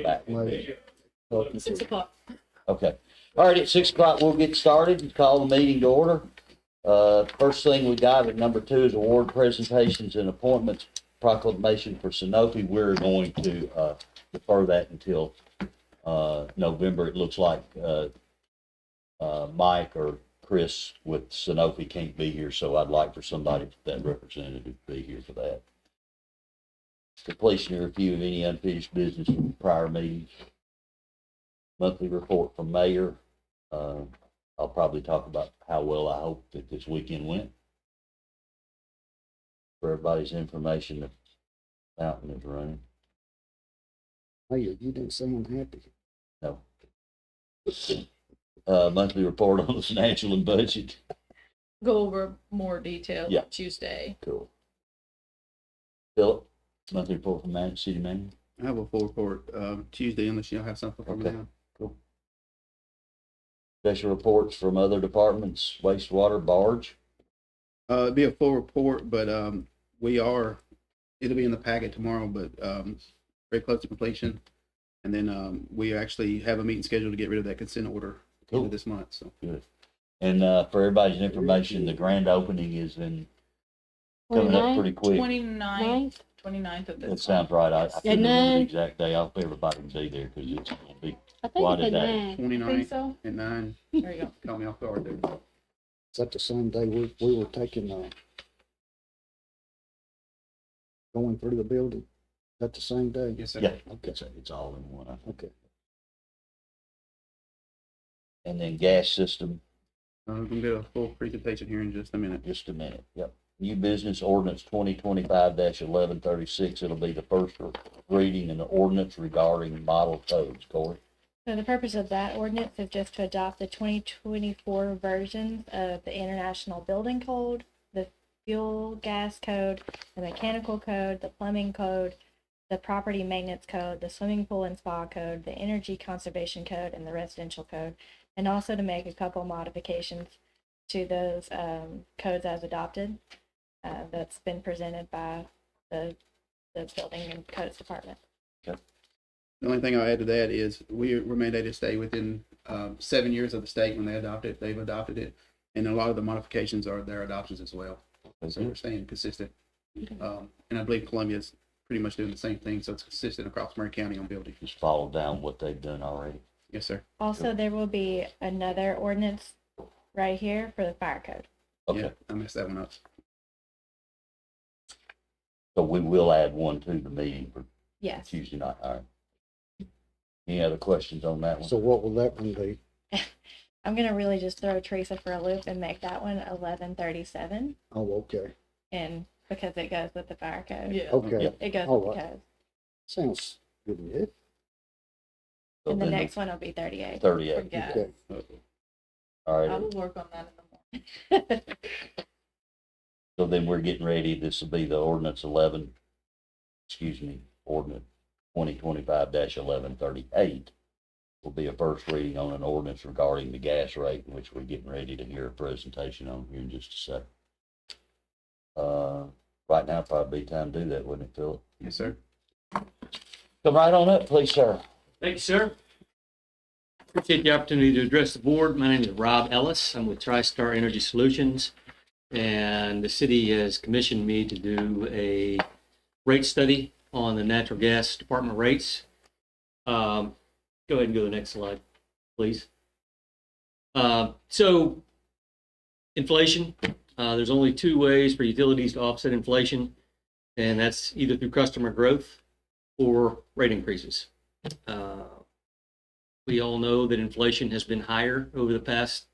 back. Well, 6 o'clock. Okay. All right, at 6 o'clock, we'll get started and call the meeting to order. First thing we got at number 2 is award presentations and appointments proclamation for Sanofi. We're going to defer that until November. It looks like Mike or Chris with Sanofi can't be here, so I'd like for somebody, that representative, to be here for that. Completion and review of any unfinished business from prior meetings. Monthly report from mayor. I'll probably talk about how well I hope that this weekend went. For everybody's information, the fountain is running. Mayor, you didn't sound happy. No. Monthly report on the financial and budget. Go over more detail Yeah. Tuesday. Cool. Philip, monthly report from city manager. I have a full report Tuesday unless you'll have something for me Okay. now. Cool. Special reports from other departments, wastewater, barge. It'd be a full report, but it'll be in the packet tomorrow, but very close to completion. And then we actually have a meeting scheduled to get rid of that consent order at the end Cool. of this month. So Good. And for everybody's information, the grand opening is coming up pretty quick. 29th of That this sounds right. I couldn't remember the nine. exact day. I hope everybody can be there because it's going to be I Why think did it's that- at 9. month. 29 Think so? at 9, There you go. caught me off guard there. Is that the same day we were taking, going through the building? Is that the same day? Yes, sir. Yeah. Okay. It's all in one. Okay. And then gas system, We're gonna get a full presentation here in just a minute. just a minute. Yep. New business ordinance 2025-1136. It'll be the first reading in the ordinance regarding model codes. Corey? So the purpose of that ordinance is just to adopt the 2024 versions of the International Building Code, the Fuel Gas Code, the Mechanical Code, the Plumbing Code, the Property Maintenance Code, the Swimming Pool and Spa Code, the Energy Conservation Code, and the Residential Code, and also to make a couple modifications to those codes as adopted. That's been presented by the Building and Codes Department. The only thing I'll add to that is we're mandated to stay within 7 years of the state when they adopt it. They've adopted it, and a lot of the modifications are their adoptions as well. So we're staying consistent. And I believe Columbia's pretty much doing the same thing, so it's consistent across Murray County on buildings. Just follow down what they've done already. Yes, sir. Also, there will be another ordinance right here for the fire code. Okay. Yeah, I messed that one up. So we will add one to the meeting for Yes. Tuesday night. All right. Any other questions on that one? So what will that one be? I'm gonna really just throw Teresa for a loop and make that one 1137, Oh, okay. and because it goes with the fire code. Yeah. Okay. Yeah. It goes All with the right. code. Sounds good. Yeah. So And the then next one will be 38. 38. Yeah. Okay. All I right. will work on that in the morning. So then we're getting ready. This will be the ordinance ordinance 2025-1138 will be a first reading on an ordinance regarding the gas rate, which we're getting ready to hear a presentation on here in just a second. Right now probably be time to do that, wouldn't it, Philip? Yes, sir. Come right on up, please, sir. Thank you, sir. Appreciate the opportunity to address the board. My name is Rob Ellis. I'm with TriStar Energy Solutions, and the city has commissioned me to do a rate study on the natural gas department rates. Go ahead and go to the next slide, please. So inflation, there's only two ways for utilities to offset inflation, and that's either through customer growth or rate increases. We all know that inflation has been higher over the past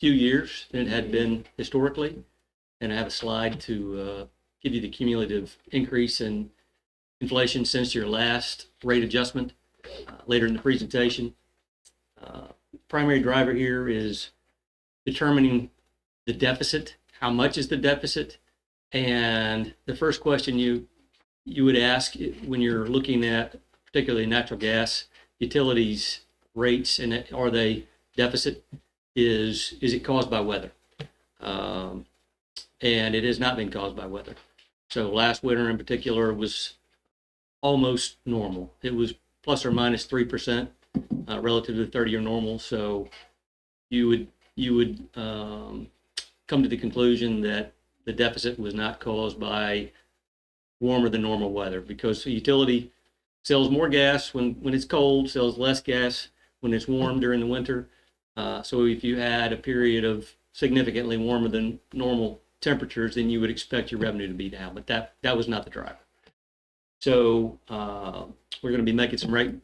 few years than it had been historically. And I have a slide to give you the cumulative increase in inflation since your last rate adjustment later in the presentation. Primary driver here is determining the deficit. How much is the deficit? And the first question you would ask when you're looking at particularly natural gas utilities rates, and are they deficit, is it caused by weather? And it has not been caused by weather. So last winter in particular was almost normal. It was plus or minus 3% relative to the 30-year normal. So you would come to the conclusion that the deficit was not caused by warmer than normal weather, because the utility sells more gas when it's cold, sells less gas when it's warm during the winter. So if you had a period of significantly warmer than normal temperatures, then you would expect your revenue to be down, but that was not the driver. So we're going to be making some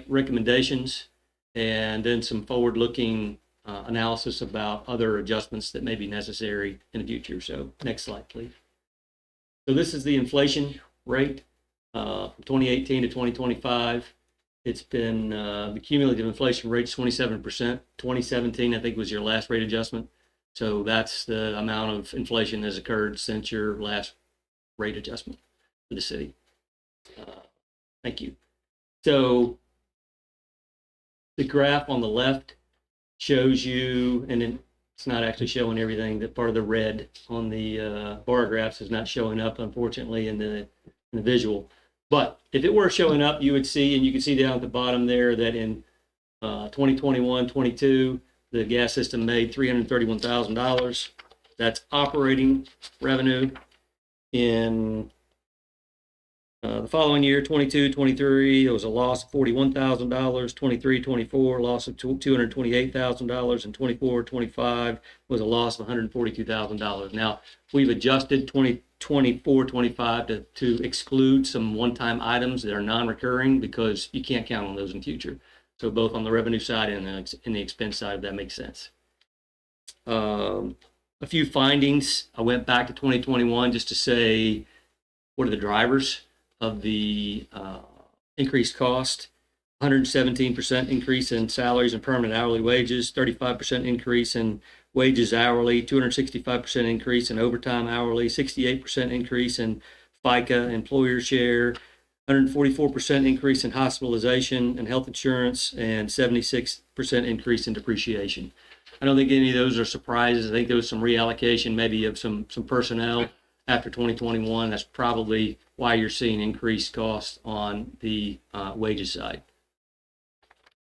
recommendations and then some forward-looking analysis about other adjustments that may be necessary in the future. So next slide, please. So this is the inflation rate from 2018 to 2025. It's been the cumulative inflation rate is 27%. 2017, I think, was your last rate adjustment. So that's the amount of inflation that has occurred since your last rate adjustment for the city. Thank you. So the graph on the left shows you, and then it's not actually showing everything. That part of the red on the bar graphs is not showing up, unfortunately, in the visual. But if it were showing up, you would see, and you can see down at the bottom there, that in 2021-22, the gas system made $331,000. That's operating revenue. In the following year, 22-23, it was a loss of $41,000. 23-24, loss of $228,000. And 24-25 was a loss of $142,000. Now, we've adjusted 2024-25 to exclude some one-time items that are non-recurring, because you can't count on those in future. So both on the revenue side and in the expense side, if that makes sense. A few findings. I went back to 2021 just to say, what are the drivers of the increased cost? 117% increase in salaries and permanent hourly wages, 35% increase in wages hourly, 265% increase in overtime hourly, 68% increase in FICA employer share, 144% increase in hospitalization and health insurance, and 76% increase in depreciation. I don't think any of those are surprises. I think there was some reallocation maybe of some personnel after 2021. That's probably why you're seeing increased costs on the wages side.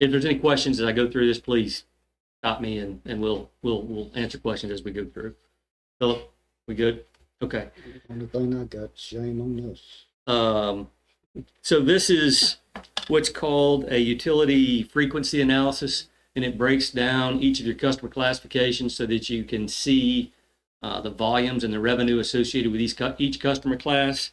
If there's any questions as I go through this, please stop me and we'll answer questions as we go through. Philip, we good? Okay. Only thing I got, shame on us. So this is what's called a utility frequency analysis, and it breaks down each of your customer classifications so that you can see the volumes and the revenue associated with each customer class.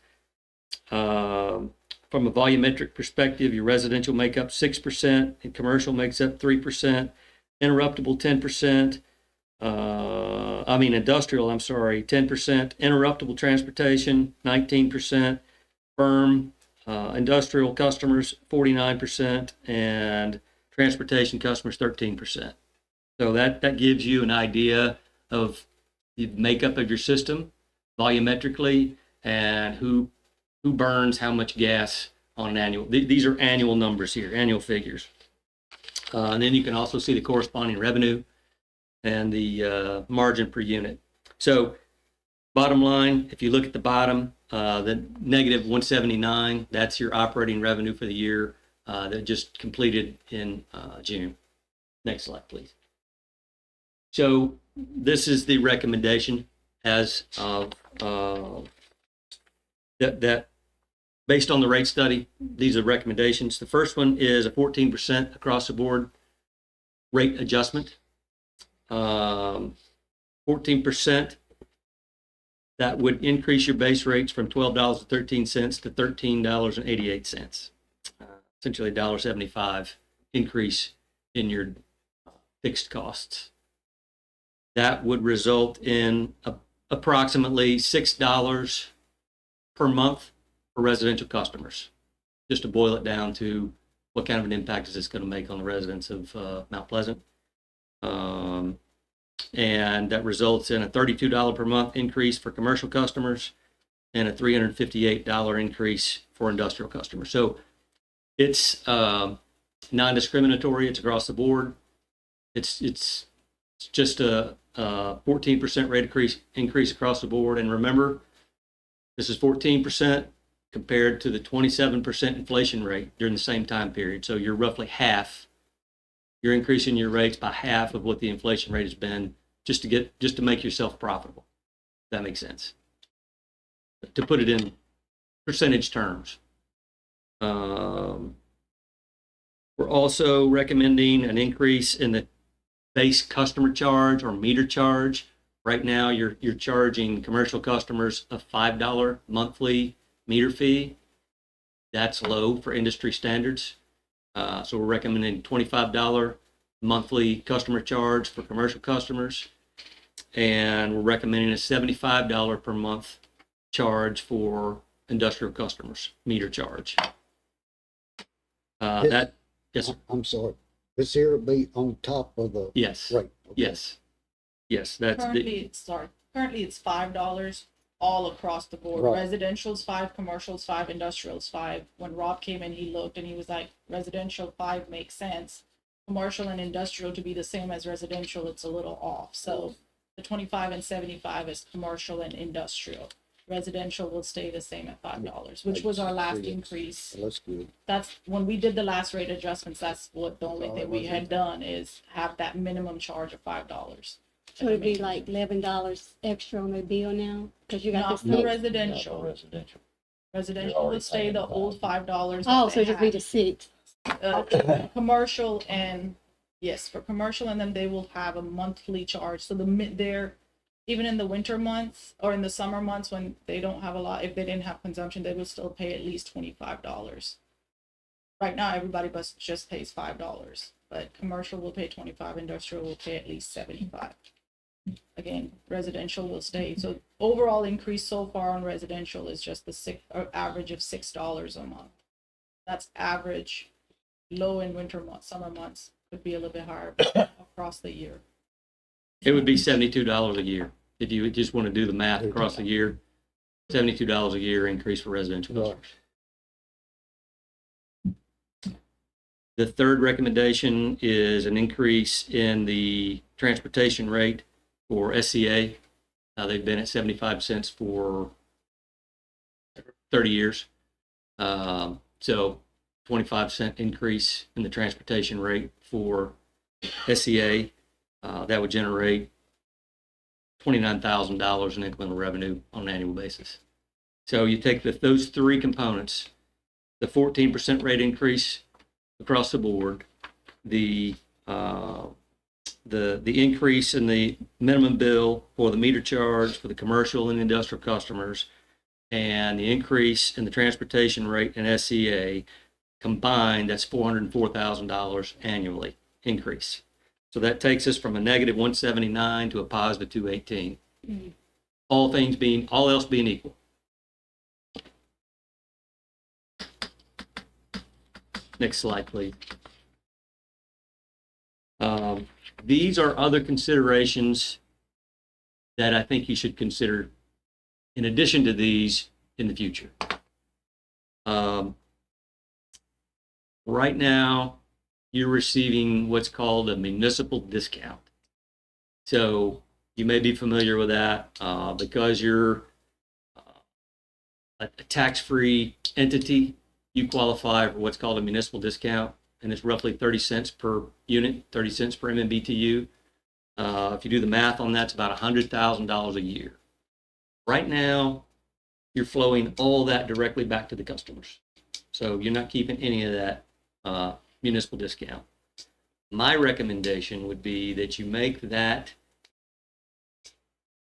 From a volumetric perspective, your residential make up 6%, and commercial makes up 3%, interruptible 10%, industrial, 10%, interruptible transportation 19%, firm industrial customers 49%, and transportation customers 13%. So that gives you an idea of the makeup of your system volumetrically and who burns how much gas on an annual. These are annual numbers here, annual figures. And then you can also see the corresponding revenue and the margin per unit. So bottom line, if you look at the bottom, the negative 179, that's your operating revenue for the year that just completed in June. Next slide, please. So this is the recommendation as of that based on the rate study. These are recommendations. The first one is a 14% across the board rate adjustment. 14%. That would increase your base rates from $12.13 to $13.88. Essentially $1.75 increase in your fixed costs. That would result in approximately $6 per month for residential customers. Just to boil it down to what kind of an impact is this going to make on the residents of Mount Pleasant. And that results in a $32 per month increase for commercial customers and a $358 increase for industrial customers. So it's non-discriminatory. It's across the board. It's just a 14% rate increase across the board. And remember, this is 14% compared to the 27% inflation rate during the same time period. So you're roughly half. You're increasing your rates by half of what the inflation rate has been just to make yourself profitable. If that makes sense. To put it in percentage terms. We're also recommending an increase in the base customer charge or meter charge. Right now, you're charging commercial customers a $5 monthly meter fee. That's low for industry standards. So we're recommending $25 monthly customer charge for commercial customers. And we're recommending a $75 per month charge for industrial customers, meter charge. Yes, sir. I'm sorry. This here will be on top of the Yes, rate. Okay. yes, that's Currently, currently it's $5 all across the board. Right. Residential's 5, commercial's 5, industrial's 5. When Rob came in, he looked and he was like, residential 5 makes sense. Commercial and industrial to be the same as residential, it's a little off. So the 25 and 75 is commercial and industrial. Residential will stay the same at $5, which was our last increase. Well, that's good. That's when we did the last rate adjustments, that's what the only thing we had done is have that minimum charge of $5. So it'd be like $11 extra on their bill now, because you got Not this. for new- residential. Residential. Residential already will stay paying the $5. old $5. Oh, that so they it'd be had. the 6. Commercial and yes, for commercial, and then they will have a monthly charge. So they're even in the winter months or in the summer months when they don't have a lot, if they didn't have consumption, they would still pay at least $25. Right now, everybody just pays $5, but commercial will pay 25, industrial will pay at least 75. Again, residential will stay. So overall increase so far on residential is just the average of $6 a month. That's average. Low in winter months, summer months could be a little bit higher across the year. It would be $72 a year. If you just want to do the math across the year, $72 a year increase for residential customers. The third recommendation is an increase in the transportation rate for SCA. They've been at 75 cents for 30 years. So 25-cent increase in the transportation rate for SCA. That would generate $29,000 in incremental revenue on an annual basis. So you take those three components, the 14% rate increase across the board, the increase in the minimum bill for the meter charge for the commercial and industrial customers, and the increase in the transportation rate in SCA combined, that's $404,000 annually increase. So that takes us from a negative 179 to a positive 218. All else being equal. Next slide, please. These are other considerations that I think you should consider in addition to these in the future. Right now, you're receiving what's called a municipal discount. So you may be familiar with that because you're a tax-free entity. You qualify for what's called a municipal discount, and it's roughly 30 cents per unit, 30 cents per MMBTU. If you do the math on that, it's about $100,000 a year. Right now, you're flowing all that directly back to the customers. So you're not keeping any of that municipal discount. My recommendation would be that you make that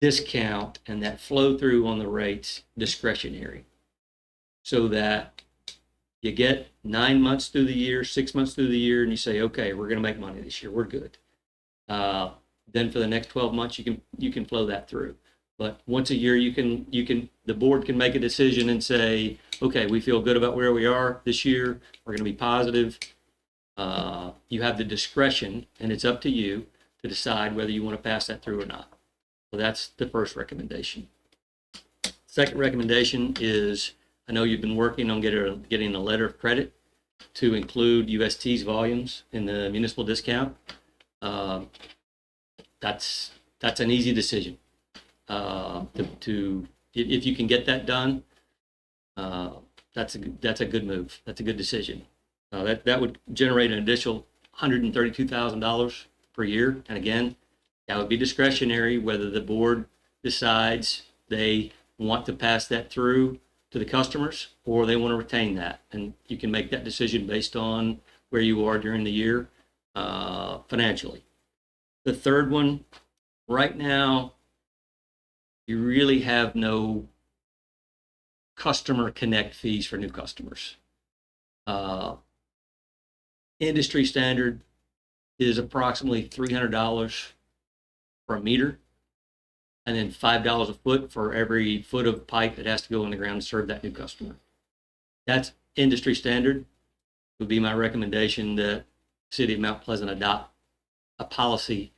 discount and that flow through on the rates discretionary, so that you get 9 months through the year, 6 months through the year, and you say, okay, we're going to make money this year. We're good. Then for the next 12 months, you can flow that through. But once a year, the board can make a decision and say, okay, we feel good about where we are this year. We're going to be positive. You have the discretion, and it's up to you to decide whether you want to pass that through or not. So that's the first recommendation. Second recommendation is, I know you've been working on getting a letter of credit to include UST's volumes in the municipal discount. That's an easy decision. If you can get that done, that's a good move. That's a good decision. That would generate an additional $132,000 per year. And again, that would be discretionary whether the board decides they want to pass that through to the customers or they want to retain that. And you can make that decision based on where you are during the year financially. The third one, right now, you really have no customer connect fees for new customers. Industry standard is approximately $300 for a meter, and then $5 a foot for every foot of pipe that has to go in the ground to serve that new customer. That's industry standard. Would be my recommendation that City of Mount Pleasant adopt a policy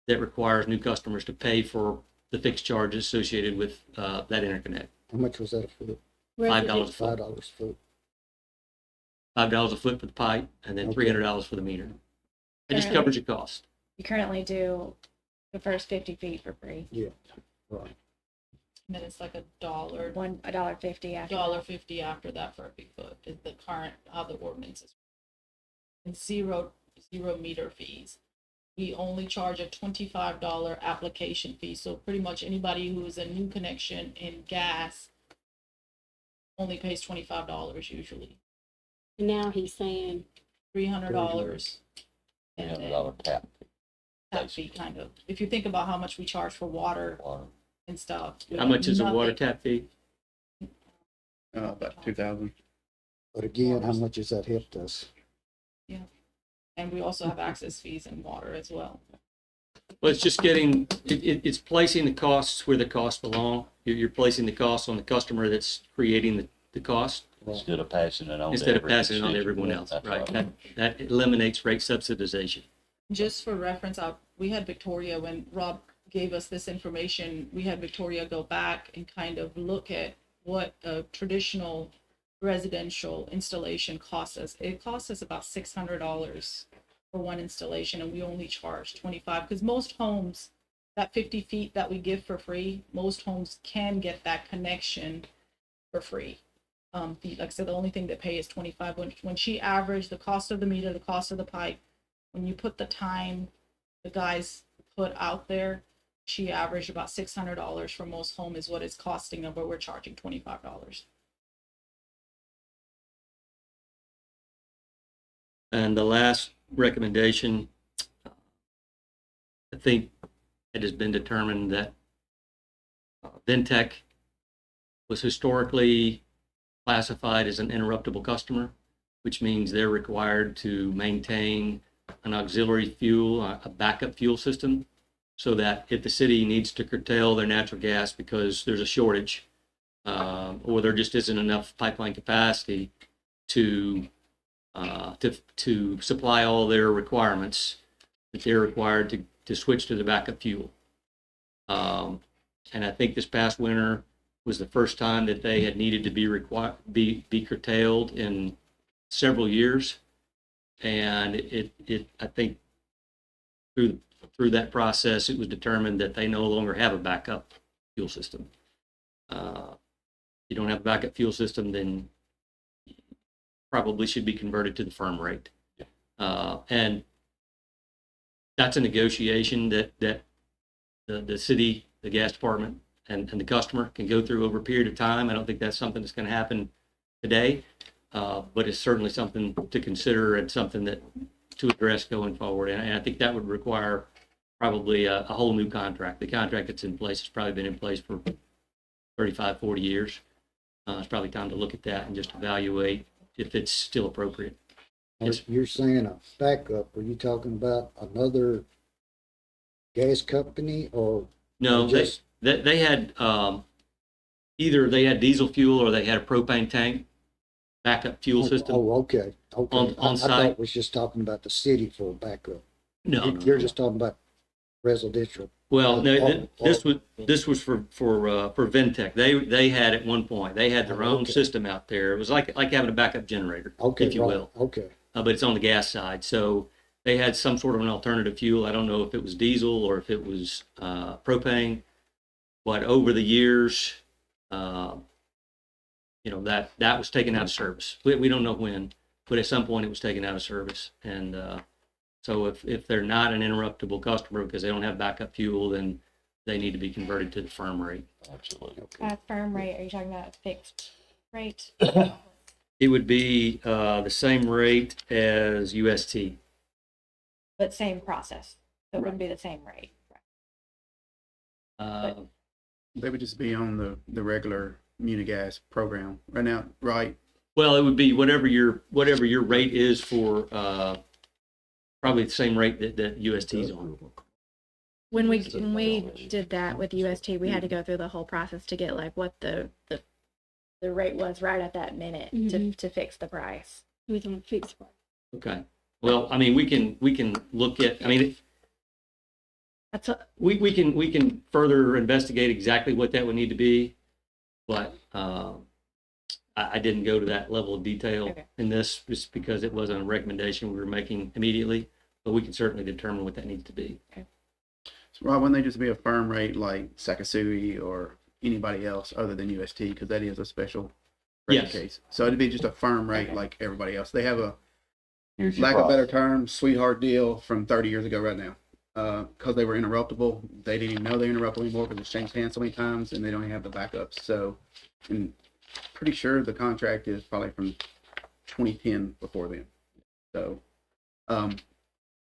that requires new customers to pay for the fixed charges associated with that interconnect. How much was that a foot? $5 a foot. $5 a foot. $5 a foot for the pipe, and then Okay. $300 for the meter. It just Alright. covers your cost. You currently do the first 50 feet for free. Yeah, right. And then it's like $1, $1.50 after. $1.50 after that for every foot is the current, how the ordinance is. And zero meter fees. We only charge a $25 application fee, so pretty much anybody who is a new connection in gas only pays $25 usually, And now he's saying, $300. And then $300 tap. tap fee kind of, if you think about how much we charge for water Water. and stuff. How much is a water nothing- tap fee? About 2,000. But again, how much has that helped us? And we also have access fees and water as well. Well, it's just it's placing the costs where the costs belong. You're placing the costs on the customer that's creating the cost Instead of passing it on. to instead of every passing it on to constituent. everyone else. That's Right. That eliminates rate subsidization. Just for reference, we had Victoria, when Rob gave us this information, we had Victoria go back and kind of look at what a traditional residential installation costs us. It costs us about $600 for one installation, and we only charge 25, because most homes, that 50 feet that we give for free, most homes can get that connection for free. Like I said, the only thing that pay is 25. When she averaged the cost of the meter, the cost of the pipe, when you put the time the guys put out there, she averaged about $600 for most home is what it's costing them, but we're charging $25. And the last recommendation, I think it has been determined that Ventec was historically classified as an interruptible customer, which means they're required to maintain an auxiliary fuel, a backup fuel system, so that if the city needs to curtail their natural gas because there's a shortage, or there just isn't enough pipeline capacity to supply all their requirements, that they're required to switch to the backup fuel. And I think this past winter was the first time that they had needed to be curtailed in several years. And I think through that process, it was determined that they no longer have a backup fuel system. You don't have a backup fuel system, then probably should be converted to the firm rate. And that's a negotiation that the city, the gas department, and the customer can go through over a period of time. I don't think that's something that's going to happen today, but it's certainly something to consider and something that to address going forward. And I think that would require probably a whole new contract. The contract that's in place has probably been in place for 35, 40 years. It's probably time to look at that and just evaluate if it's still appropriate. Yes. You're saying a backup, are you talking about another gas company or? No, just- they had either they had diesel fuel or they had a propane tank backup fuel system. Oh, okay, okay. On I thought site. it was just talking about the city for a backup. No, You're just talking about residential. well, no, Oh, this was for Ventec. They had at one point they had their own Okay. system out there. It was like having a backup generator, Okay, if you right, will. okay. But it's on the gas side. So they had some sort of an alternative fuel. I don't know if it was diesel or if it was propane. But over the years, that was taken out of service. We don't know when, but at some point it was taken out of service. And so if they're not an interruptible customer because they don't have backup fuel, then they need to be converted to the firm rate. Absolutely. Firm rate, are you talking about a fixed rate? It would be the same rate as UST. But same process, so it wouldn't be the same rate. They would just be on the regular Munigas program right now, right? Well, it would be whatever your rate is for probably the same rate that UST's on. When we did that with UST, we had to go through the whole process to get like what the rate was right at that minute to fix the price. It was on a fixed price. Okay. Well, I mean, we can look at. I mean, That's a, we can further investigate exactly what that would need to be, but I didn't go to that level of detail Okay. in this just because it wasn't a recommendation we were making immediately. But we can certainly determine what that needs to be. So Rob, wouldn't they just be a firm rate like Sakasui or anybody else other than UST? Because that is a special rate Yes. case. So it'd be just a firm rate like everybody else. They have a, Here's your lack of price. better term, sweetheart deal from 30 years ago right now. Because they were interruptible. They didn't even know they were interruptible anymore because it's changed hands so many times and they don't even have the backups. So I'm pretty sure the contract is probably from 2010 before then. So out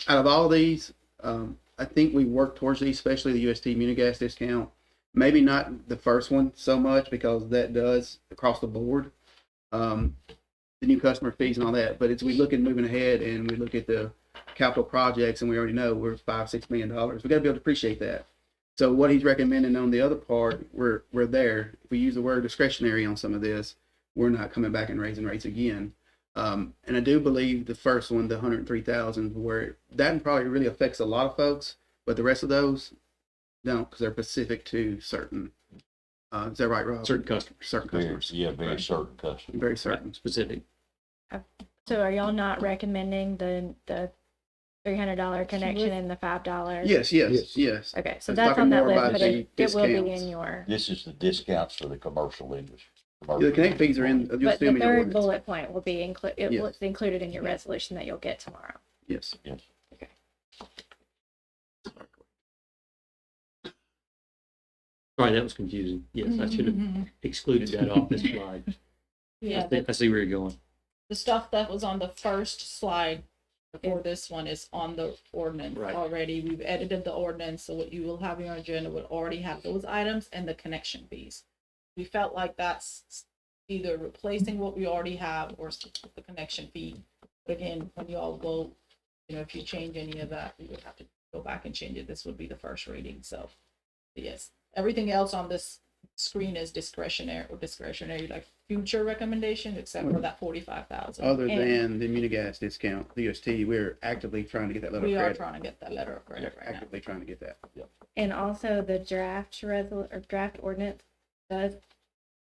of all these, I think we work towards these, especially the UST Munigas discount. Maybe not the first one so much because that does across the board. The new customer fees and all that. But as we look at moving ahead and we look at the capital projects and we already know we're $5-6 million, we got to be able to appreciate that. So what he's recommending on the other part, we're there. If we use the word discretionary on some of this, we're not coming back and raising rates again. And I do believe the first one, the 103,000, where that probably really affects a lot of folks, but the rest of those don't because they're specific to certain. Is that right, Rob? Certain customers. Certain Very, customers. yeah, very Right. certain customer. Very certain. Right, specific. so are y'all not recommending the $300 connection and the $5? Yes. Okay, so Let's that's talk on that more list, about but the it will be discounts. in your. This is the discounts for the commercial industry. The connect fees are in. You'll But see them the in your third ordinance. bullet point will be Yes. it's included in your resolution that you'll get tomorrow. Yes. Yes. Sorry, that was confusing. Yes, I should have excluded that off this slide. Yeah, I see where you're going. the stuff that was on the first slide before this one is on the ordinance Right. already. We've edited the ordinance, so what you will have on your agenda would already have those items and the connection fees. We felt like that's either replacing what we already have or the connection fee. But again, when you all vote, if you change any of that, we would have to go back and change it. This would be the first reading, so yes. Everything else on this screen is discretionary, like future recommendation, except for that 45,000. Other And- than the Munigas discount, the UST, we're actively trying to get that letter We of are credit. trying to get that letter of credit right now. Actively trying to get that. And also the draft ordinance does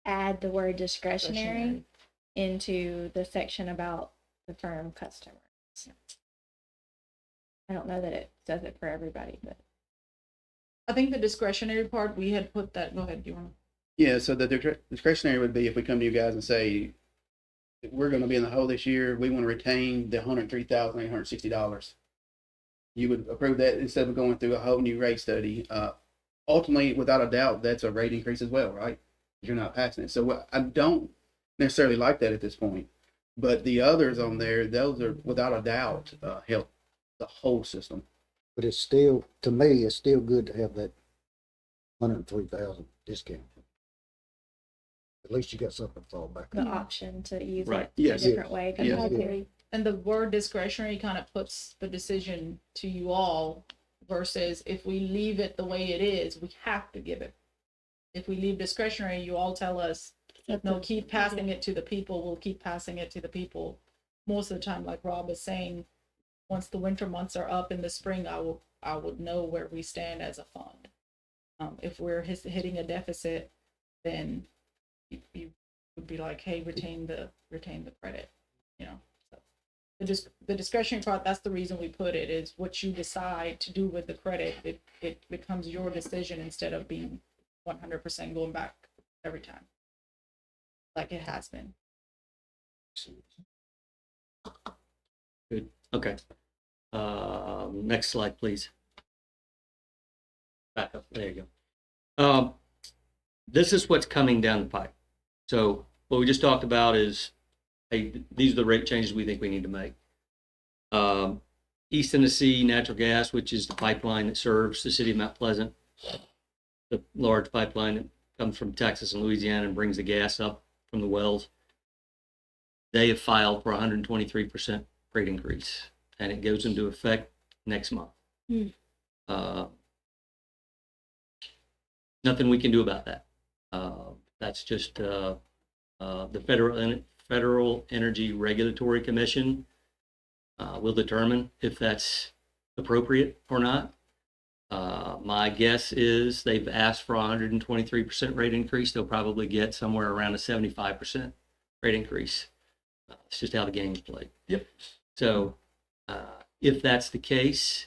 add the word discretionary into the section about the firm customers. I don't know that it says it for everybody, but I think the discretionary part, we had put that, go ahead, do you want Yeah, so the discretionary would be if we come to you guys and say, we're going to be in the hole this year, we want to retain the $103,860. You would approve that instead of going through a whole new rate study. Ultimately, without a doubt, that's a rate increase as well, right? You're not passing it. So I don't necessarily like that at this point. But the others on there, those are without a doubt help the whole system. But it's still, to me, it's still good to have that 103,000 discount. At least you got something to fall back the on. option to use Right. it Yes. a different way. 'cause Yes. I Okay. agree. And the word discretionary kind of puts the decision to you all versus if we leave it the way it is, we have to give it. If we leave discretionary, you all tell us, no, keep passing it to the people, we'll keep passing it to the people. Most of the time, like Rob is saying, once the winter months are up in the spring, I would know where we stand as a fund. If we're hitting a deficit, then you would be like, hey, retain the credit, So the discretionary part, that's the reason we put it, is what you decide to do with the credit. It becomes your decision instead of being 100% going back every time. like it has been. Good, okay. Next slide, please. Back up, there you go. This is what's coming down the pipe. So what we just talked about is, hey, these are the rate changes we think we need to make. East Tennessee Natural Gas, which is the pipeline that serves the city of Mount Pleasant, the large pipeline that comes from Texas and Louisiana and brings the gas up from the wells. They have filed for 123% rate increase, and it goes into effect next month. Hmm. Nothing we can do about that. That's just the Federal Energy Regulatory Commission will determine if that's appropriate or not. My guess is they've asked for a 123% rate increase. They'll probably get somewhere around a 75% rate increase. It's just how the game's played. Yep. So if that's the case,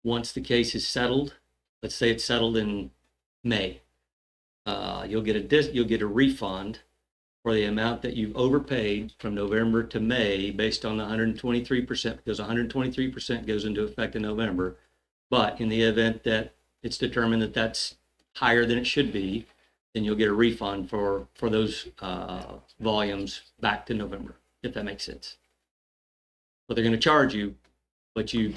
once the case is settled, let's say it's settled in May, you'll get a refund for the amount that you've overpaid from November to May based on the 123%, because 123% goes into effect in November. But in the event that it's determined that that's higher than it should be, then you'll get a refund for those volumes back to November, if that makes sense. But they're going to charge you, but you'll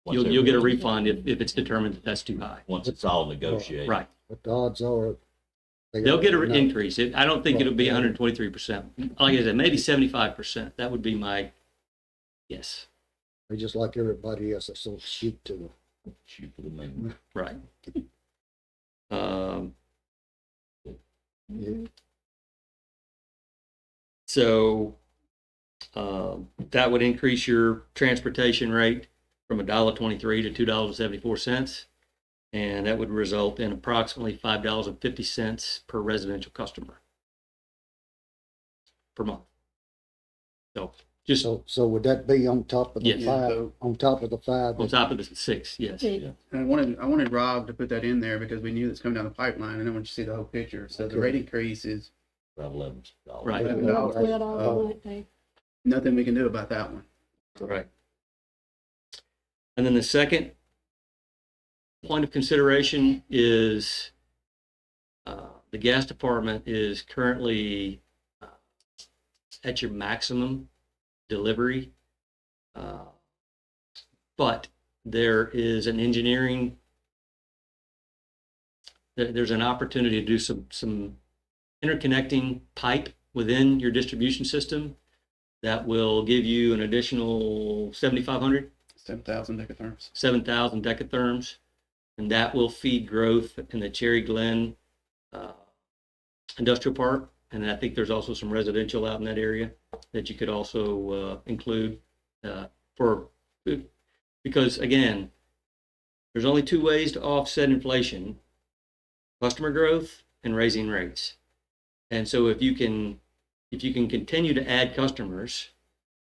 get a refund if it's determined that that's too high. Once it's all negotiated. Right. But the odds are. They'll get an enough. increase. I don't think Right. it'll be 123%. Like I said, maybe 75%. That would be my guess. They just like everybody else, they sort of shoot to them. Shoot for the moon. Right. Yeah. So that would increase your transportation rate from $1.23 to $2.74, and that would result in approximately $5.50 per residential customer per month. So just So would that be on top of the Yes. five, on top of the five? on top of the 6, yes. Yeah. And I wanted Rob to put that in there because we knew it's coming down the pipeline, and I want you to see the whole picture. So the Okay. rate increase is About $11. Right. $11. Well, all right, they- Nothing we can do about that one. Right. And then the second point of consideration is the gas department is currently at your maximum delivery. But there is an engineering, there's an opportunity to do some interconnecting pipe within your distribution system that will give you an additional 7,500, 7,000 decatherms. 7,000 decatherms, and that will feed growth in the Cherry Glen industrial park. And I think there's also some residential out in that area that you could also include because again, there's only two ways to offset inflation: customer growth and raising rates. And so if you can continue to add customers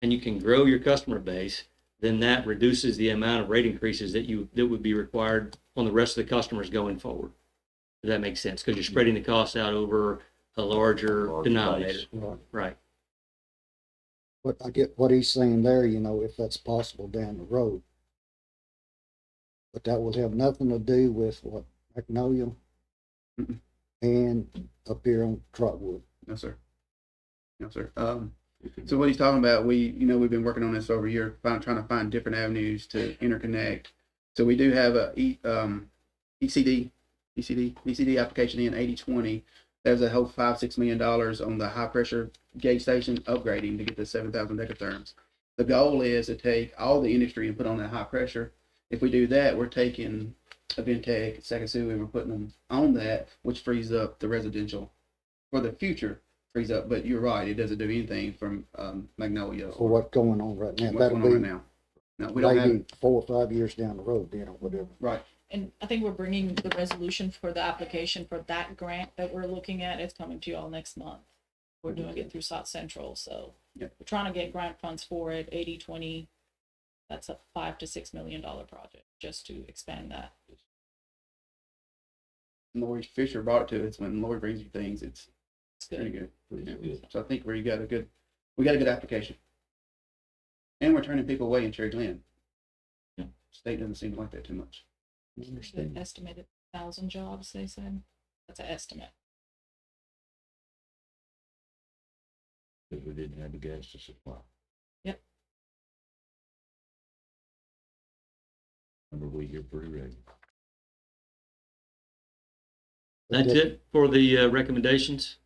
and you can grow your customer base, then that reduces the amount of rate increases that would be required on the rest of the customers going forward. Does that make sense? Because you're spreading the costs out over a larger denominator. Right. Right. But I get what he's saying there, if that's possible down the road. But that will have nothing to do with what, Magnolia Mm-mm. and up here on Trotwood. No, sir. No, sir. So what he's talking about, we've been working on this over a year, trying to find different avenues to interconnect. So we do have a ECD application in 8020. There's a whole $5-6 million on the high pressure gauge station upgrading to get to 7,000 decatherms. The goal is to take all the industry and put on that high pressure. If we do that, we're taking Aventec, Sekisui, and we're putting them on that, which frees up the residential for the future. Frees up, but you're right, it doesn't do anything from Magnolia For what's going on right now. what's That'll going on be right now. No, we don't have maybe 4 or 5 years down the road then or whatever. right. And I think we're bringing the resolution for the application for that grant that we're looking at. It's coming to you all next month. We're doing it through South Central, so Yep. we're trying to get grant funds for it. 80/20. That's a $5 to $6 million project just to expand that. Lori Fisher brought it to us. When Lori brings you things, it's It's Pretty good. good. Pretty good. So I think we got a good application. And we're turning people away in Cherry Glen. Yeah. State doesn't seem to like that too much. I understand. Estimated 1,000 jobs, they said. That's an estimate. Because we didn't have the gas to supply. Yep. Remember, we here pretty ready. That's it for the recommendations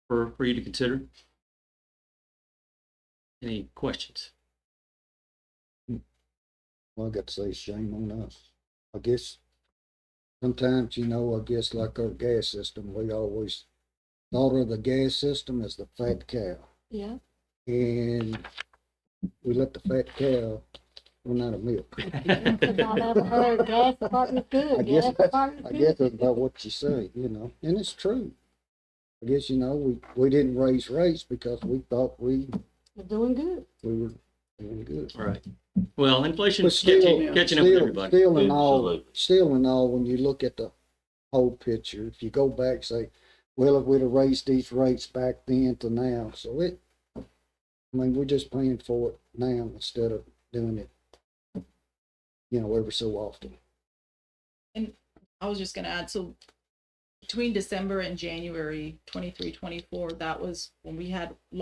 for you to consider. Any questions? Well, I got to say shame on us. I guess sometimes, I guess like our gas system, we always thought of the gas system as the fat cow. Yeah. And we let the fat cow run out of milk. Because I never heard gas department's good. I guess Gas that's, department's I good. guess that's about what you say, and it's true. I guess, we didn't raise rates because we thought we We're doing good. were doing good. Right. Well, inflation's But still- catching up with everybody. Still Absolutely. in all, when you look at the whole picture, if you go back, say, well, if we'd have raised these rates back then to now, we're just paying for it now instead of doing it, every so often. I was just gonna add, so between December and January 23, 24, that was when we had a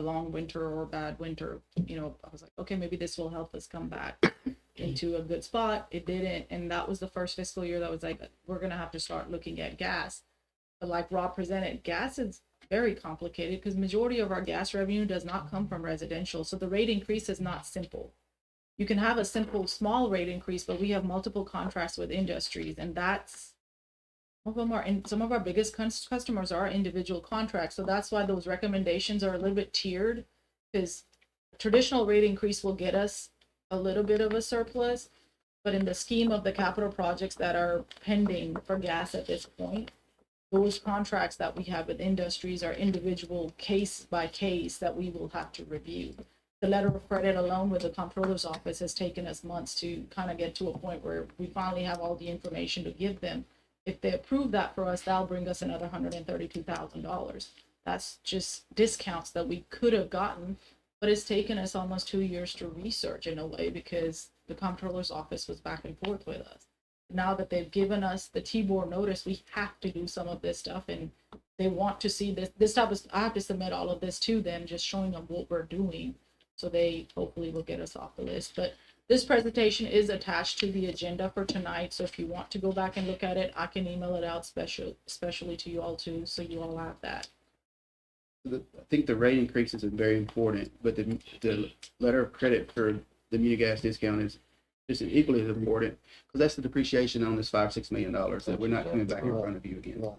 long winter or a bad winter. I was like, okay, maybe this will help us come back into a good spot. It didn't, and that was the first fiscal year that was like, we're gonna have to start looking at gas. But like Rob presented, gas is very complicated because majority of our gas revenue does not come from residential. So the rate increase is not simple. You can have a simple small rate increase, but we have multiple contracts with industries, and that's some of them are in some of our biggest customers are individual contracts. So that's why those recommendations are a little bit tiered, because traditional rate increase will get us a little bit of a surplus, but in the scheme of the capital projects that are pending for gas at this point, those contracts that we have with industries are individual case by case that we will have to review. The letter of credit alone with the comptroller's office has taken us months to kind of get to a point where we finally have all the information to give them. If they approve that for us, that'll bring us another $132,000. That's just discounts that we could have gotten, but it's taken us almost 2 years to research in a way because the comptroller's office was back and forth with us. Now that they've given us the T-board notice, we have to do some of this stuff, and they want to see this stuff. I have to submit all of this to them, just showing them what we're doing, so they hopefully will get us off the list. But this presentation is attached to the agenda for tonight, so if you want to go back and look at it, I can email it out especially to you all too, so you all have that. I think the rate increases are very important, but the letter of credit for the muni gas discount is just equally as important, because that's the depreciation on this $5-6 million that we're not coming back in front of you again. Right.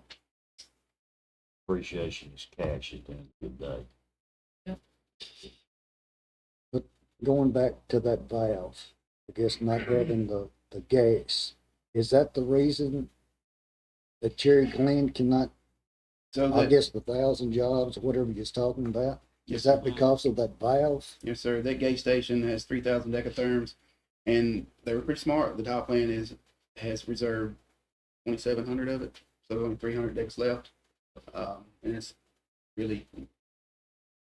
Appreciation is cash at the end of the day. Going back to that valve, I guess not having the gas, is that the reason that Cherry Glen cannot, So I that, guess the 1,000 jobs, whatever you're talking about? yes, Is that because of that valve? yes, sir. That gauge station has 3,000 decatherms, and they were pretty smart. The dial plan has reserved 2,700 of it, so only 300 decks left. And it's really,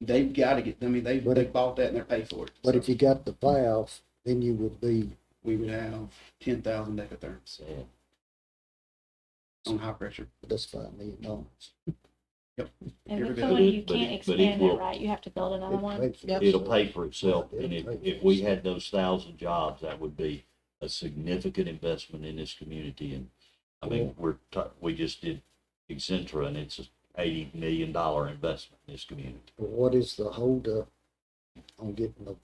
they've got to get. I mean, they bought that and they're paid for it. But So if you got the valve, then you would be, we would have 10,000 decatherms Yeah. on high pressure. that's $5 million. And Every with bit. someone, you But it- can't but it expand it, will- right? You have to build another one. Yep. It'll pay for itself, and if we had those 1,000 jobs, that would be a significant investment in this community. And I mean, we just did Excentra, and it's a $80 million investment in this community. But what is the holdup on getting the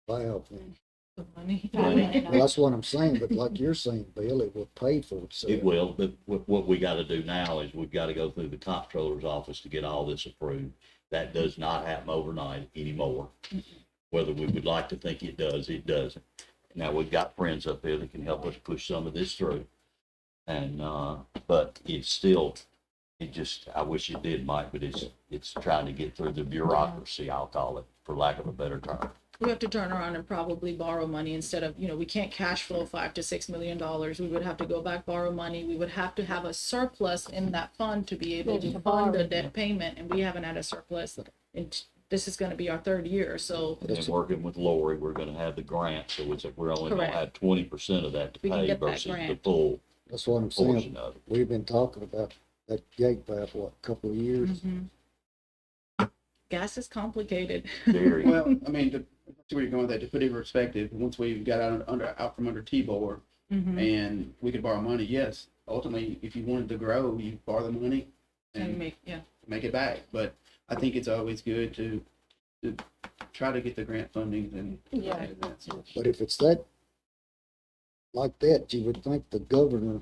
valve in? The money. I don't really Well, know. that's what I'm saying, but like you're saying, Bill, it will pay for itself. It will, but what we gotta do now is we've gotta go through the comptroller's office to get all this approved. That does not happen overnight anymore. Whether we would like to think it does, it doesn't. Now, we've got friends up there that can help us push some of this through. And, but it's still, I wish it did, Mike, but it's trying to get through the bureaucracy, I'll call it, for lack of a better term. We have to turn around and probably borrow money instead of, we can't cash flow $5 to $6 million. We would have to go back, borrow money. We would have to have a surplus in that fund to be able to fund the debt payment, and we haven't had a surplus. And this is gonna be our third year, so And then working with Lori, we're gonna have the grant, so it's like we're only gonna Correct. have 20% of that to We can pay get that versus the grant. full That's what I'm saying. portion of it. We've been talking about that gate valve, what, a couple of years? gas is complicated. Very. Well, I mean, to see where you're going with that, to put it in perspective, once we got out from under T-Bor and we could borrow money, yes, ultimately, if you wanted to grow, you borrow the money And and yeah. make it back. But I think it's always good to try to get the grant funding and Yeah. that sort of- But if it's that, like that, you would think the governor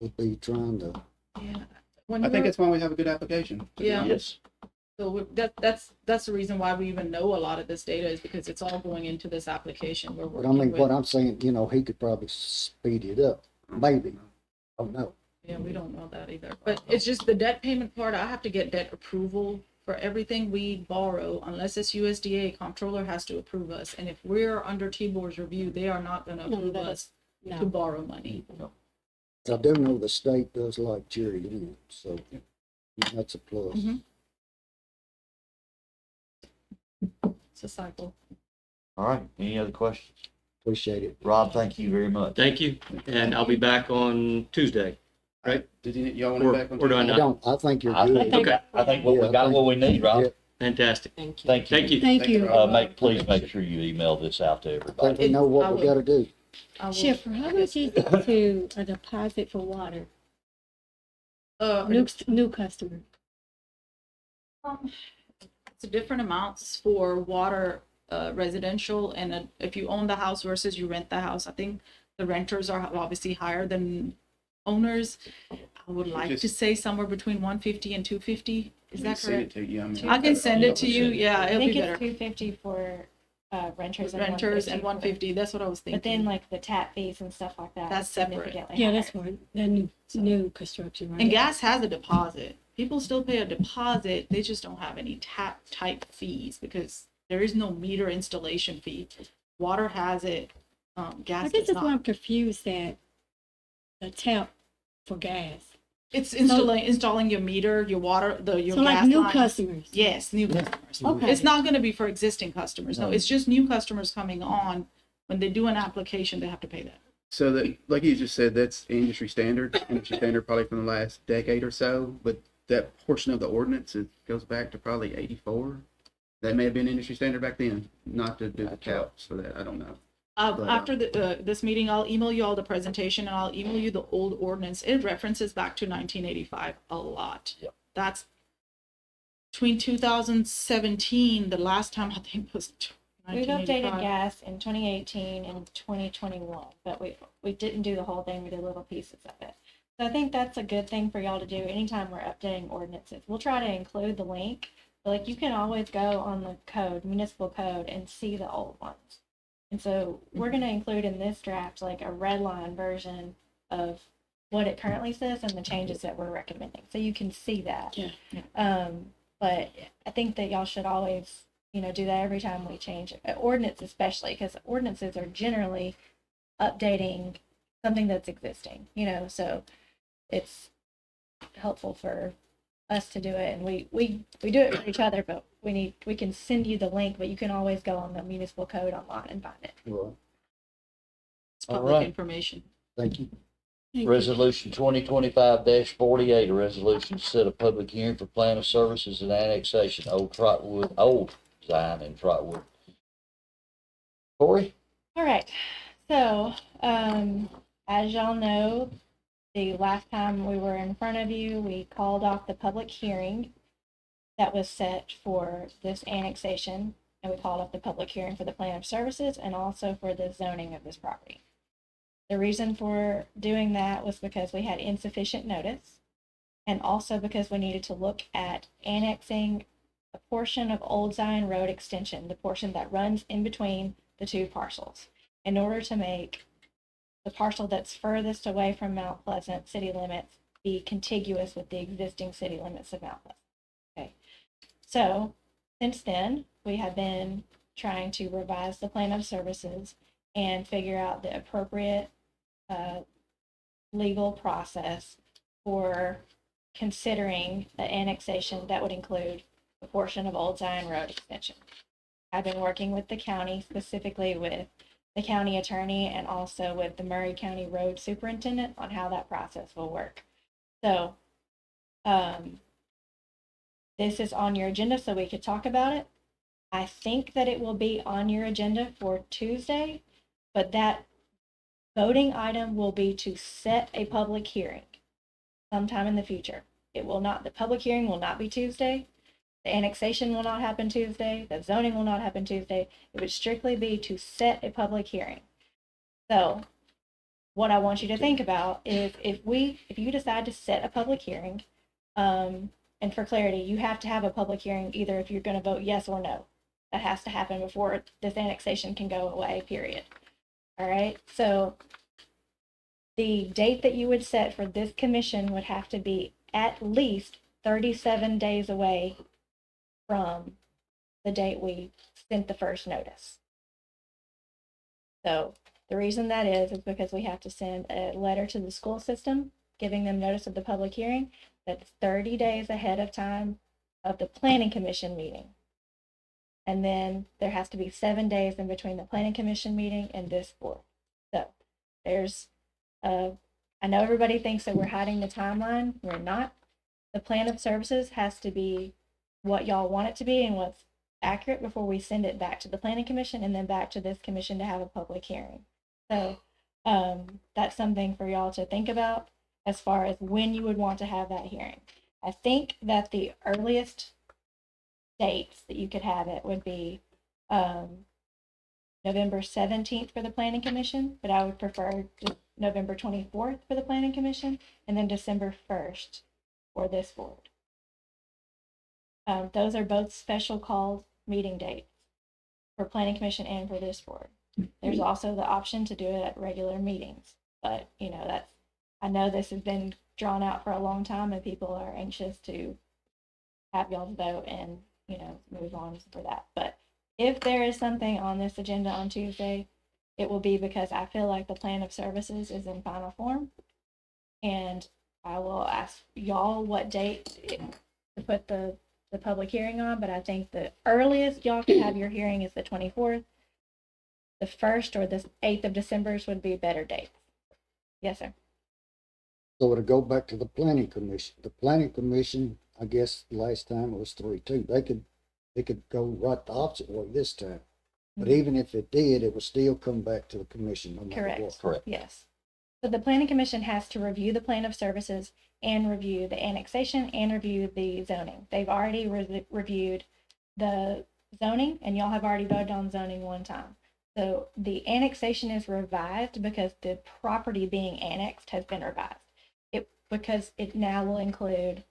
would be trying to, Yeah. When I think we're- that's why we have a good application. to be Yeah. honest. Yes. So that's the reason why we even know a lot of this data is because it's all going into this application. We're but I working mean, with. what I'm saying, he could probably speed it up, maybe. Oh, no. Yeah, we don't know that either. But it's just the debt payment part. I have to get debt approval for everything we borrow, unless it's USDA. Comptroller has to approve us, and if we're under T-Board's review, they are not going to No, approve that us is- to No, borrow money. I do know the state does like Jerry Lynn, so that's a plus. Mhm. It's a cycle. All right, any other questions? Appreciate it. Rob, thank you very much. Thank you, and I'll be back on Tuesday. Right. Y'all want it Or- back on or do I Tuesday? not? I think you're I good. think, Okay. I think we got what we need, Rob. Yeah. Fantastic. Thank you. Thank you. thank you. Please make sure you email this out to I think everybody. we know I what we will. gotta do. I will- Shifter, how much is it to a deposit for water? New customer. It's a different amounts for water, residential, and if you own the house versus you rent the house. I think the renters are obviously higher than owners. I would like to say somewhere between 150 and 250. Is that Send it correct? to you. I mean, I can send it to you. Yeah, I it'll think be it's better. 250 for renters and Renters 150 and for- 150. That's what I was thinking. But then like the tap fees and stuff like that. That's is separate. significantly Yeah, higher. that's one, the new construction, right? And gas has a deposit. People still pay a deposit. They just don't have any tap type fees because there is no meter installation fee. Water has it. I Gas guess does that's why I'm not. confused that the tap for gas. It's installing your meter, your water, your So gas like new line. customers. Yes, new customers. Okay. It's not going to be for existing customers. No, it's just new customers coming on. When they do an application, they have to pay that. So that, like you just said, that's industry standard probably from the last decade or so, but that portion of the ordinance, it goes back to probably 84. That may have been industry standard back then, not to do the That's right. caps for that, I don't know. But, After this meeting, I'll email you all the presentation and I'll email you the old ordinance. It references back to 1985 a lot. Yep. That's between 2017, the last time I think was We've updated 1985. gas in 2018 and 2021, but we didn't do the whole thing. We did little pieces of it. So I think that's a good thing for y'all to do anytime we're updating ordinances. We'll try to include the link, but like you can always go on the code, municipal code, and see the old ones. And so we're going to include in this draft like a red line version of what it currently says and the changes that we're recommending. So you can see that. Yeah. But I think that y'all should always, do that every time we change ordinance, especially because ordinances are generally updating something that's existing, so it's helpful for us to do it. And we do it for each other, but we can send you the link, but you can always go on the municipal code online and find it. Well, It's All public right. information. thank you. Thank you. Resolution 2025-48, a resolution to set a public hearing for plan of services and annexation, Old Zion and Trotwood. Corey? All right. So, as y'all know, the last time we were in front of you, we called off the public hearing that was set for this annexation, and we called off the public hearing for the plan of services and also for the zoning of this property. The reason for doing that was because we had insufficient notice, and also because we needed to look at annexing a portion of Old Zion Road extension, the portion that runs in between the two parcels, in order to make the parcel that's furthest away from Mount Pleasant city limits be contiguous with the existing city limits of Mount Pleasant. Okay. So since then, we have been trying to revise the plan of services and figure out the appropriate legal process for considering the annexation that would include a portion of Old Zion Road extension. I've been working with the county, specifically with the county attorney and also with the Murray County Road Superintendent on how that process will work. So, this is on your agenda so we could talk about it. I think that it will be on your agenda for Tuesday, but that voting item will be to set a public hearing sometime in the future. It will not, the public hearing will not be Tuesday. The annexation will not happen Tuesday. The zoning will not happen Tuesday. It would strictly be to set a public hearing. So what I want you to think about is if you decide to set a public hearing, and for clarity, you have to have a public hearing either if you're going to vote yes or no. That has to happen before this annexation can go away, period. All right. So the date that you would set for this commission would have to be at least 37 days away from the date we sent the first notice. So the reason that is because we have to send a letter to the school system giving them notice of the public hearing that's 30 days ahead of time of the planning commission meeting. And then there has to be 7 days in between the planning commission meeting and this board. So there's, I know everybody thinks that we're hiding the timeline. We're not. The plan of services has to be what y'all want it to be and what's accurate before we send it back to the planning commission and then back to this commission to have a public hearing. So that's something for y'all to think about as far as when you would want to have that hearing. I think that the earliest dates that you could have it would be November 17th for the planning commission, but I would prefer just November 24th for the planning commission and then December 1st for this board. Those are both special called meeting dates for planning commission and for this board. There's also the option to do it at regular meetings, but you know, that's, I know this has been drawn out for a long time and people are anxious to have y'all vote and, you know, move on for that. But if there is something on this agenda on Tuesday, it will be because I feel like the plan of services is in final form. And I will ask y'all what date to put the public hearing on, but I think the earliest y'all can have your hearing is the 24th. The 1st or the 8th of December would be better dates. Yes, sir. So to go back to the planning commission, I guess last time it was 3-2. They could go right the opposite way this time. But even if it did, it would still come back to the commission no matter Correct. what. Correct. Yes. So the planning commission has to review the plan of services and review the annexation and review the zoning. They've already reviewed the zoning and y'all have already voted on zoning one time. So the annexation is revised because the property being annexed has been revised. Because it now will include,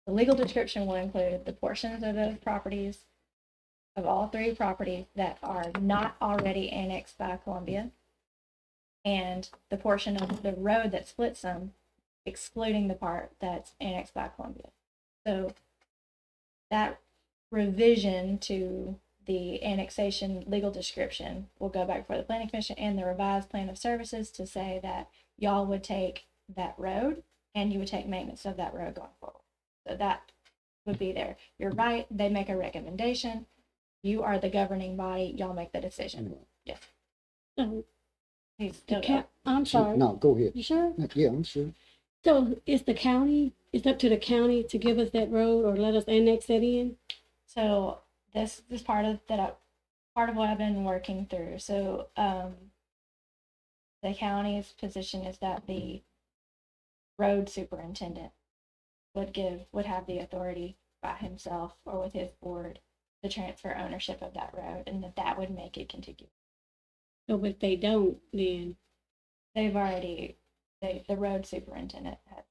the legal description will include the portions of those properties, of all 3 properties that are not already annexed by Columbia, and the portion of the road that splits them, excluding the part that's annexed by Columbia. So that revision to the annexation legal description will go back before the planning commission and the revised plan of services to say that y'all would take that road and you would take maintenance of that road going forward. So that would be there. You're right. They make a recommendation. You are the governing body. Y'all make the decision. Yes. So, He's still I'm sorry. No, go ahead. You sure? Yeah, I'm sure. So it's up to the county to give us that road or let us annex that in? So this part of what I've been working through. So the county's position is that the road superintendent would have the authority by himself or with his board to transfer ownership of that road, and that would make it contiguous. So but if they don't, then The road superintendent has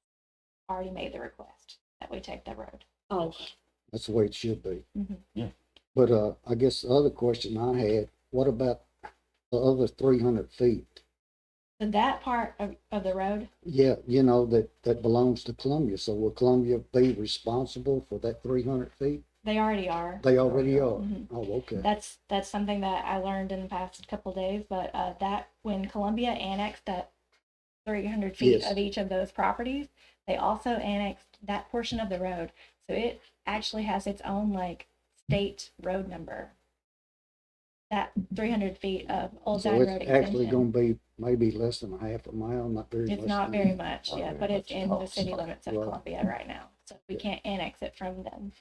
already made the request that we take the road. oh, That's the way it should be. Mhm. Yeah. But I guess the other question I had, what about the other 300 feet? So that part of the road, Yeah, you know, that belongs to Columbia. So will Columbia be responsible for that 300 feet? They already are. They already are. Mhm. Oh, okay. That's something that I learned in the past couple days, but that when Columbia annexed that 300 feet Yes. of each of those properties, they also annexed that portion of the road. So it actually has its own like state road number. That 300 feet of Old So Dine it's Road actually extension. gonna be maybe less than a half a mile, not very much. It's not then. very much, Not yeah, very but it's much. in Oh, the city sorry. limits of Right. Columbia right now. So we Yeah. can't annex it from them.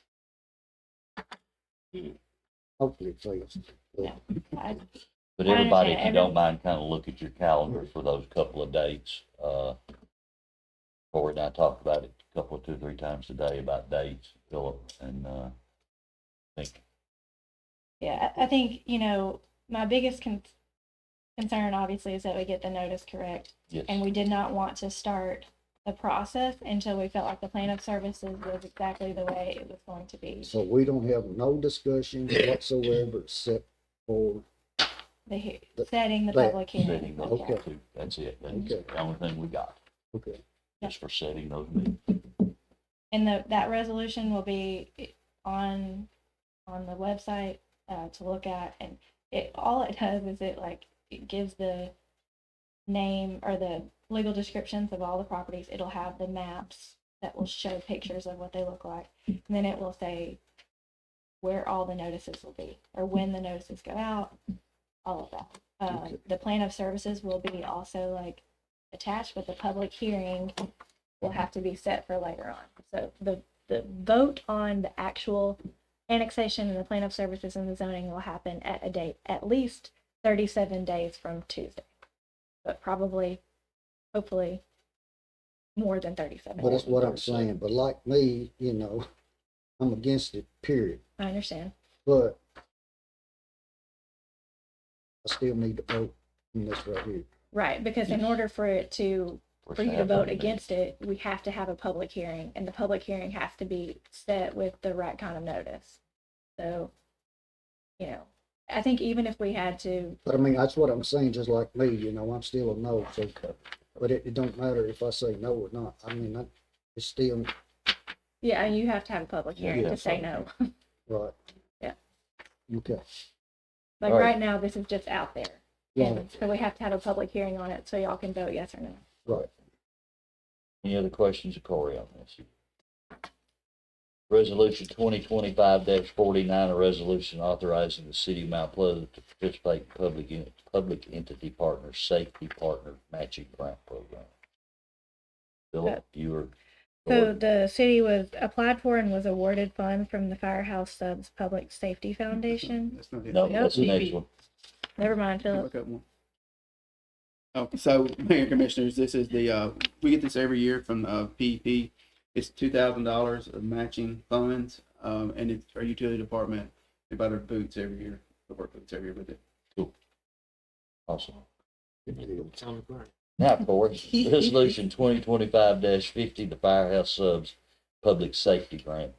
Hopefully it fails. Yeah. But I everybody, understand. if you don't mind, kind of look at your calendar for those couple of dates. Corey and I talked about it a couple, 2, 3 times a day about dates, Philip, and, I think, Yeah, I think, my biggest concern obviously is that we get the notice correct. yes. And we did not want to start the process until we felt like the plan of services was exactly the way it was going to be. So we don't have no discussion whatsoever except for, Setting the That- public hearing. Setting those Okay. two, that's it. That's Okay. the only thing we got, okay, just for setting those meetings. And that resolution will be on the website to look at, and all it does is it gives the name or the legal descriptions of all the properties. It'll have the maps that will show pictures of what they look like, and then it will say where all the notices will be or when the notices go out, all of that. Okay. The plan of services will be also like attached, but the public hearing will have to be set for later on. So the vote on the actual annexation and the plan of services and the zoning will happen at a date at least 37 days from Tuesday, but probably, hopefully, more than 37 but days. that's what I'm saying, but like me, I'm against it, period, I understand. but I still need to vote on this right here. Right, because in order for you to vote against it, we have to have a public hearing, and the public hearing has to be set with the right kind of notice. So, I think even if we had to, But I mean, that's what I'm saying, just like me, I'm still a no, so, but it don't matter if I say no or not, I mean, it's still, yeah, you have to have a public hearing Yeah, to say no. right. Yeah. Okay, Like All right. right now, this is just out there. right, And so we have to have a public hearing on it so y'all can vote yes or no. right. Any other questions of Corey on this? Resolution 2025-49, a resolution authorizing the city of Mount Pleasant to participate in public entity partner safety partner matching grant program. Philip, you were. So the city was applied for and was awarded funds from the Firehouse Subs Public Safety Foundation. That's not it. No, Nope. that's the next one. Never mind, Philip. Look up one. Oh, so Mayor and Commissioners, this is the, we get this every year from, PEP. It's $2,000 of matching funds, and it's our utility department. They buy their boots every year, the work boots every year with it. Awesome. Now, Corey, resolution 2025-50, the Firehouse Subs Public Safety Grant.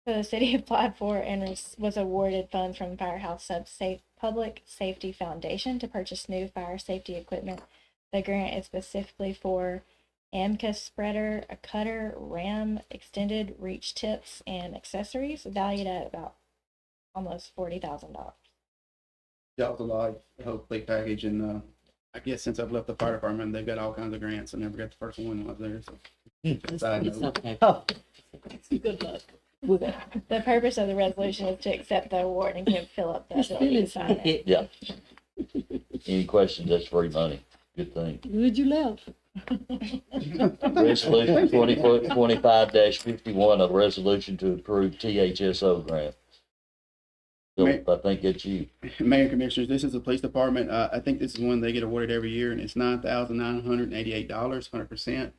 So the city applied for and was awarded funds from Firehouse Subs Public Safety Foundation to purchase new fire safety equipment. The grant is specifically for AMCA spreader, a cutter, ram, extended reach tips, and accessories valued at about almost $40,000. Y'all's a lot, the whole complete package, and, I guess since I've left the fire department, they've got all kinds of grants. I never got the first one when I was there, so. Side note. Good luck. The purpose of the resolution is to accept the award and give Philip the ability to sign it. Yeah. Any questions? That's free money. Good thing. Good you left. Resolution 2025-51, a resolution to approve THSO grant. Philip, I think that's you. Mayor and Commissioners, this is the police department. I think this is one they get awarded every year, and it's $9,988, 100%.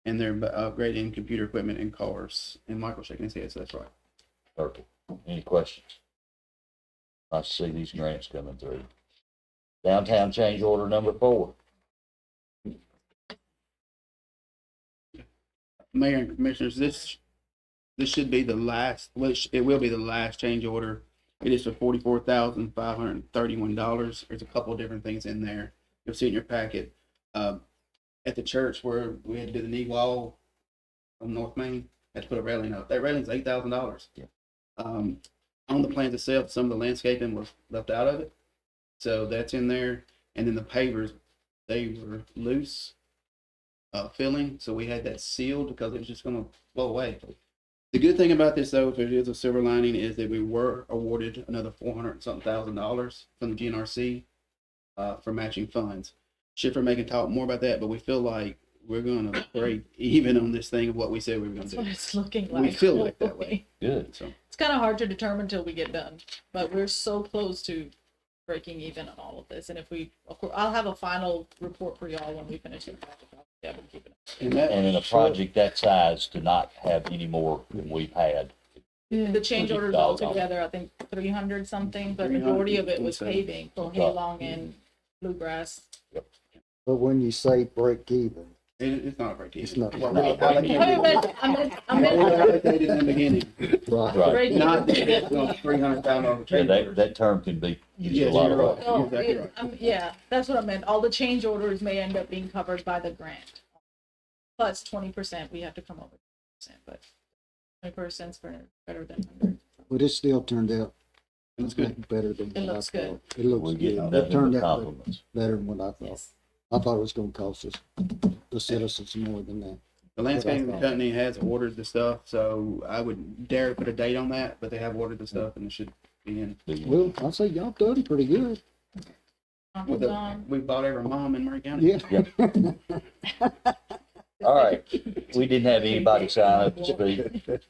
And they're upgrading computer equipment and cars. And Michael's shaking his head, so that's right. Perfect. Any questions? Nice to see these grants coming through. Downtown change order number 4. Mayor and Commissioners, this should be the last, it will be the last change order. It is for $44,531. There's a couple of different things in there. You'll see in your packet. At the church where we had to do the knee wall on North Main, had to put a railing up. That railing's $8,000. Yeah. On the plans itself, some of the landscaping was left out of it. So that's in there. And then the pavers, they were loose, filling. So we had that sealed because it was just gonna blow away. The good thing about this though, if it is a silver lining, is that we were awarded another $400,000 from the GNRC, for matching funds. Schiffer may can talk more about that, but we feel like we're gonna break even on this thing of what we said we were gonna That's do. what it's looking like. We feel like that way. Good. So It's kind of hard to determine until we get done, but we're so close to breaking even on all of this. And if we, of course, I'll have a final report for y'all when we finish it. Yeah, we'll keep it. and that And in a project that size, to not have any more than we've had. The change orders Doggone. altogether, I think 300 something, but 300, majority of it was 27. paving for Halong and Bluegrass. But when you say break even, it's not a break even. It's not. What we Wait a allocated- minute, I meant, what we allocated in the beginning, right, Right. break not even. $300,000 Yeah, change that, orders. that term can be used Yeah, a lot you're of right. ways. Oh, Exactly yeah, right. yeah, that's what I meant. All the change orders may end up being covered by the grant. Plus 20%, we have to come up with 20%, but 20% is better than 100. but it still turned out It was good. better than It what I looks good. thought. It looks We good. get It nothing turned but out compliments. better than what I thought. Yes. I thought it was gonna cost us, the citizens, more than that. The landscaping thought. company has ordered the stuff, so I would dare put a date on that, but they have ordered the stuff and it should be in. Well, I'll say y'all done pretty good. Uncle With the, Don, we bought every mom in Murray County. Yeah. All right, we didn't have anybody sign up to speak.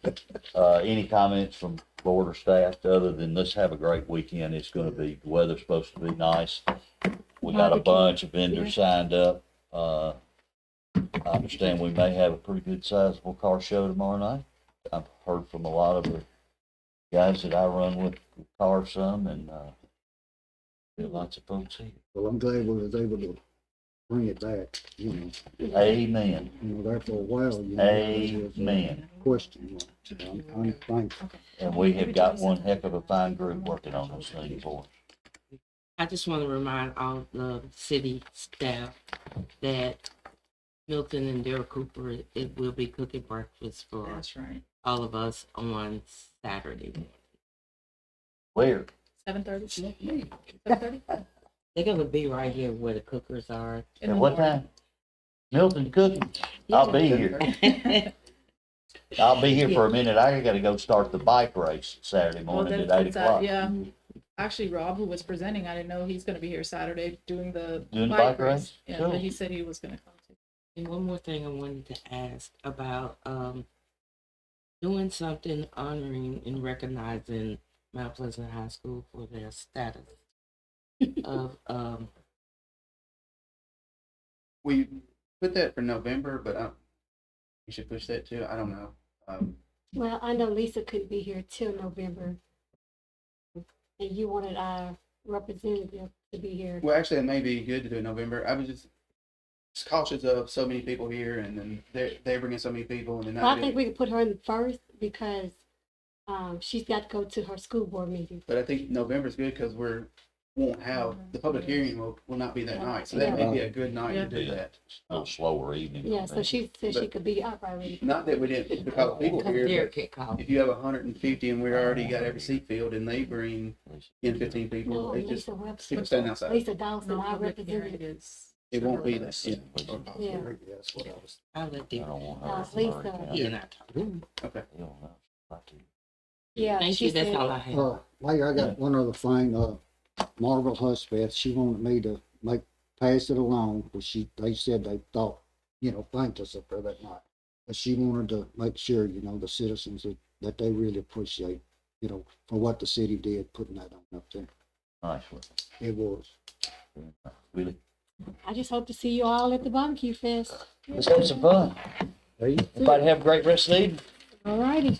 Any comments from board or staff other than let's have a great weekend? It's gonna be, the weather's supposed to be nice. We got a Barbecue. bunch of vendors signed up. I understand we may have a pretty good sizable car show tomorrow night. I've heard from a lot of the guys that I run with cars some and, lots of folks here. Well, I'm glad we was able to bring it back, you know. Amen. You know, there for a while, you know. there was a Amen. Question mark. So I'm thankful. And we have got one heck of a fine group working on this thing for us. I just want to remind all the city staff that Milton and Darrell Cooper, it will be cooking breakfast for that's right. all of us on Saturday. Where? 7:30? 7:30? They're gonna be right here where the cookers are. In At the what morning. time? Milton cooking? I'll be here. I'll be here for a minute. I gotta go start the bike race Saturday Well, morning then at 8 it's o'clock. yeah. Actually, Rob, who was presenting, I didn't know he's gonna be here Saturday doing the Doing the bike race? Yeah, Cool. but he said he was gonna come too. And one more thing I wanted to ask about doing something honoring and recognizing Mount Pleasant High School for their status of We put that for November, but we should push that too. I don't know. Well, I know Lisa couldn't be here till November. And you wanted our representative to be here. Well, actually, it may be good to do it in November. I was just cautious of so many people here, and then they're bringing so many people, and then I think we could put her in first because she's got to go to her school board meeting. But I think November's good because won't have the public hearing will not be that night, so that may be a good night to do that. A little slower evening. Yeah, for so me. she said she could be up already. Not that we didn't because people because here. Derek But get called. if you have 150 and we already got every seat filled, and they bring 10, 15 people, No, they just Lisa Webster, people standing outside. Lisa Dawson, The our public hearing representative. is It won't be that. September Yeah. Yeah. That's what I was. I'll let I Derek. don't want her to Lisa. worry about He it. and I talk. Okay. You don't know. Like to- Yeah, Thank she you. That's said, all I have. Mayor, I got one other thing, Marvel Husband, she wanted me to pass it along, but they said they thought, thanked us up there that night. But she wanted to make sure, the citizens that they really appreciate, for what the city did, putting that on up there. Nice one. It was. Really. I just hope to see you all at the barbecue fest. Let's have some fun. Hey, Everybody have a great rest of the evening. All righty.